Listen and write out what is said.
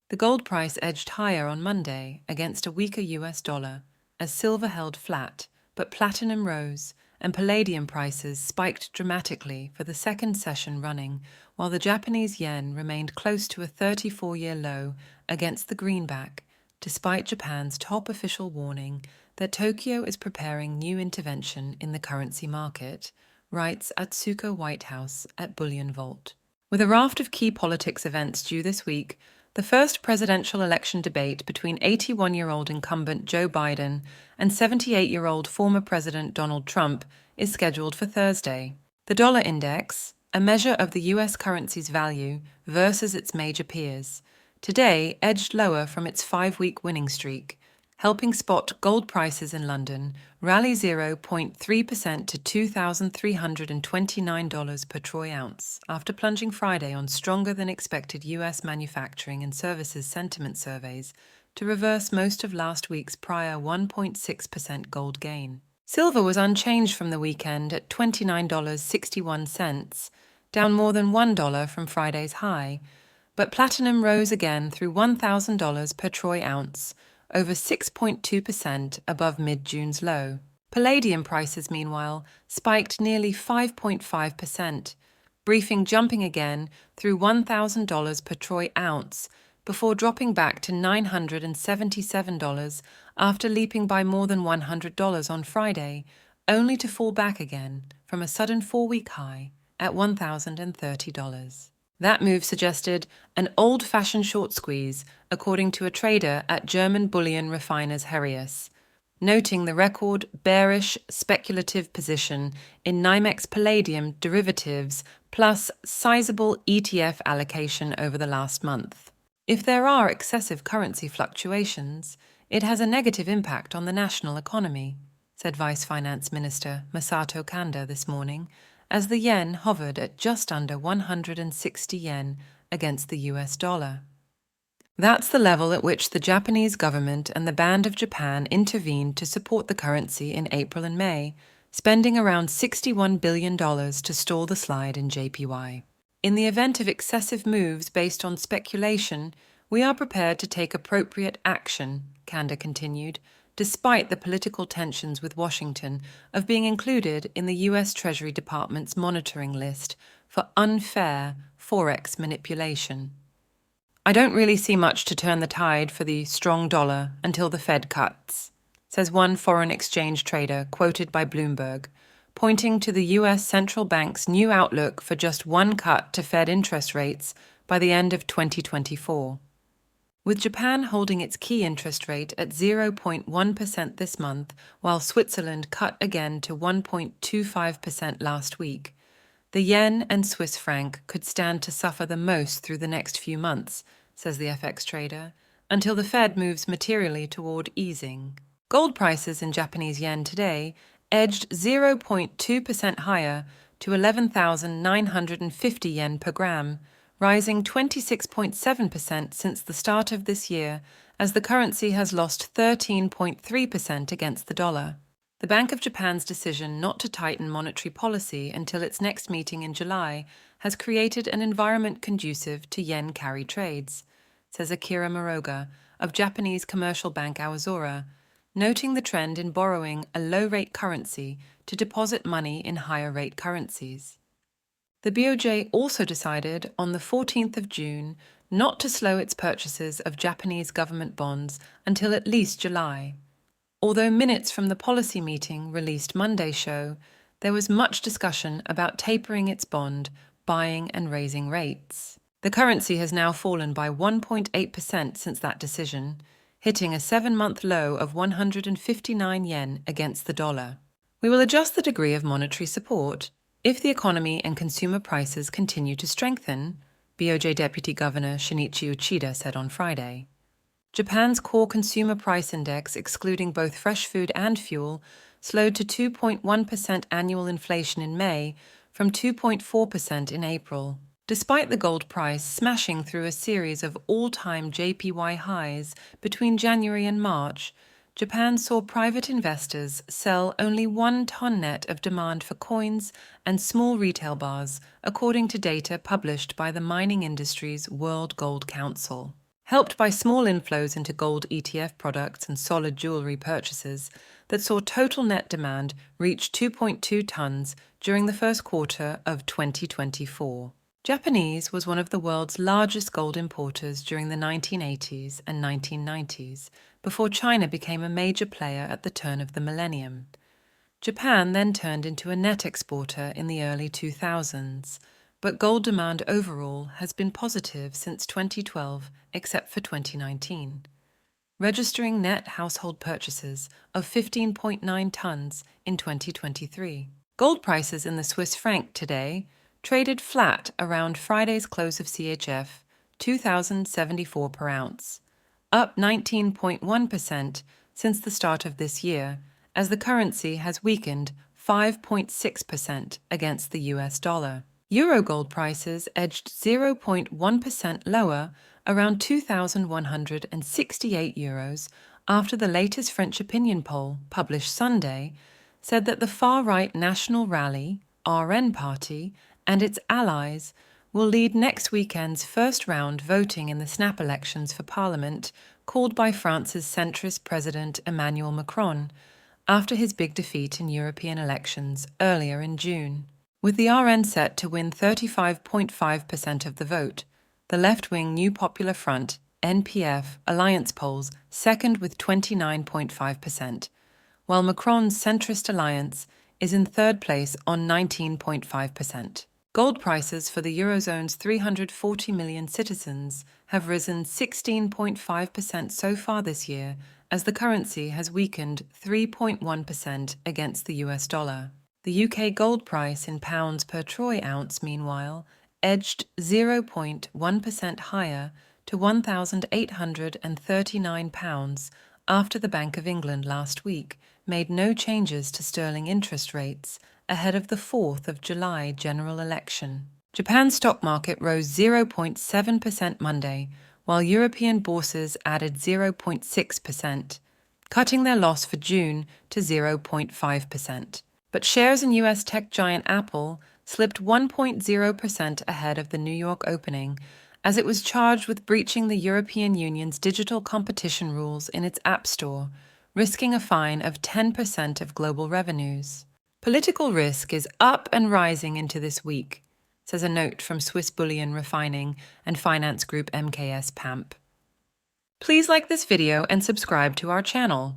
The gold price edged higher on Monday against a weaker US dollar, as silver held flat, but platinum rose, and palladium prices spiked dramatically for the second session running, while the Japanese yen remained close to a 34-year low against the greenback, despite Japan's top official warning that Tokyo is preparing new intervention in the currency market, writes Atsuko Whitehouse at BullionVault. With a raft of key politics events due this week, the first presidential election debate between 81-year-old incumbent Joe Biden and 78-year-old former President Donald Trump is scheduled for Thursday. The dollar index, a measure of the US currency's value versus its major peers, today edged lower from its 5-week winning streak, helping spot gold prices in London rally 0.3% to $2,329 per troy ounce after plunging Friday on stronger than expected US manufacturing and services sentiment surveys to reverse most of last week's prior 1.6% gold gain. Silver was unchanged from the weekend at $29.61, down more than $1 from Friday's high, but platinum rose again through $1,000 per troy ounce, over 6.2% above mid-June's low. Palladium prices, meanwhile, spiked nearly 5.5%, briefing jumping again through $1,000 per troy ounce before dropping back to $977 after leaping by more than $100 on Friday, only to fall back again from a sudden 4-week high at $1,030. That move suggested an old-fashioned short squeeze, according to a trader at German bullion refiners Herius, noting the record bearish speculative position in NYMEX Palladium derivatives plus sizable ETF allocation over the last month. If there are excessive currency fluctuations, it has a negative impact on the national economy, said Vice Finance Minister Masato Kanda this morning, as the yen hovered at just under 160 yen against the US dollar. That's the level at which the Japanese government and the Band of Japan intervened to support the currency in April and May, spending around $61 billion to stall the slide in JPY. In the event of excessive moves based on speculation, we are prepared to take appropriate action, Kanda continued, despite the political tensions with Washington of being included in the U.S. Treasury Department's monitoring list for unfair forex manipulation. I don't really see much to turn the tide for the strong dollar until the Fed cuts, says one foreign exchange trader quoted by Bloomberg, pointing to the U.S. central bank's new outlook for just one cut to Fed interest rates by the end of 2024. With Japan holding its key interest rate at 0.1% this month, while Switzerland cut again to 1.25% last week, the yen and Swiss franc could stand to suffer the most through the next few months, says the FX trader, until the Fed moves materially toward easing. Gold prices in Japanese yen today edged 0.2% higher to 11,950 yen per gram, rising 26.7% since the start of this year, as the currency has lost 13.3% against the dollar. The Bank of Japan's decision not to tighten monetary policy until its next meeting in July has created an environment conducive to yen carry trades, says Akira Moroga of Japanese commercial bank Awazora, noting the trend in borrowing a low-rate currency to deposit money in higher-rate currencies. The BOJ also decided on the 14th of June not to slow its purchases of Japanese government bonds until at least July. Although minutes from the policy meeting released Monday show, there was much discussion about tapering its bond, buying and raising rates. The currency has now fallen by 1.8% since that decision, hitting a 7-month low of 159 yen against the dollar. We will adjust the degree of monetary support if the economy and consumer prices continue to strengthen, BOJ Deputy Governor Shinichi Uchida said on Friday. Japan's core consumer price index, excluding both fresh food and fuel, slowed to 2.1% annual inflation in May from 2.4% in April. Despite the gold price smashing through a series of all-time JPY highs between January and March, Japan saw private investors sell only 1 ton net of demand for coins and small retail bars, according to data published by the mining industry's World Gold Council. helped by small inflows into gold ETF products and solid jewelry purchases that saw total net demand reach 2.2 tons during the first quarter of 2024. Japanese was one of the world's largest gold importers during the 1980s and 1990s, before China became a major player at the turn of the millennium. Japan then turned into a net exporter in the early 2000s, but gold demand overall has been positive since 2012 except for 2019, registering net household purchases of 15.9 tons in 2023. Gold prices in the Swiss franc today traded flat around Friday's close of CHF 2,074 per ounce, up 19.1% since the start of this year, as the currency has weakened 5.6% against the US dollar. Euro gold prices edged 0.1% lower, around 2,168 euros, after the latest French opinion poll, published Sunday, said that the far-right National Rally, RN party, and its allies will lead next weekend's first-round voting in the snap elections for Parliament called by France's centrist President Emmanuel Macron after his big defeat in European elections earlier in June. With the RN set to win 35.5% of the vote, the left-wing New Popular Front, NPF, alliance polls second with 29.5%, while Macron's centrist alliance is in third place on 19.5%. Gold prices for the Eurozone's 340 million citizens have risen 16.5% so far this year, as the currency has weakened 3.1% against the US dollar. The UK gold price in pounds per troy ounce, meanwhile, edged 0.1% higher to £1,839 after the Bank of England last week made no changes to sterling interest rates ahead of the 4th of July general election. Japan's stock market rose 0.7% Monday, while European bourses added 0.6%, cutting their loss for June to 0.5%. But shares in US tech giant Apple slipped 1.0% ahead of the New York opening, as it was charged with breaching the European Union's digital competition rules in its App Store, risking a fine of 10% of global revenues. Political risk is up and rising into this week, says a note from Swiss bullion refining and finance group MKS PAMP. Please like this video and subscribe to our channel.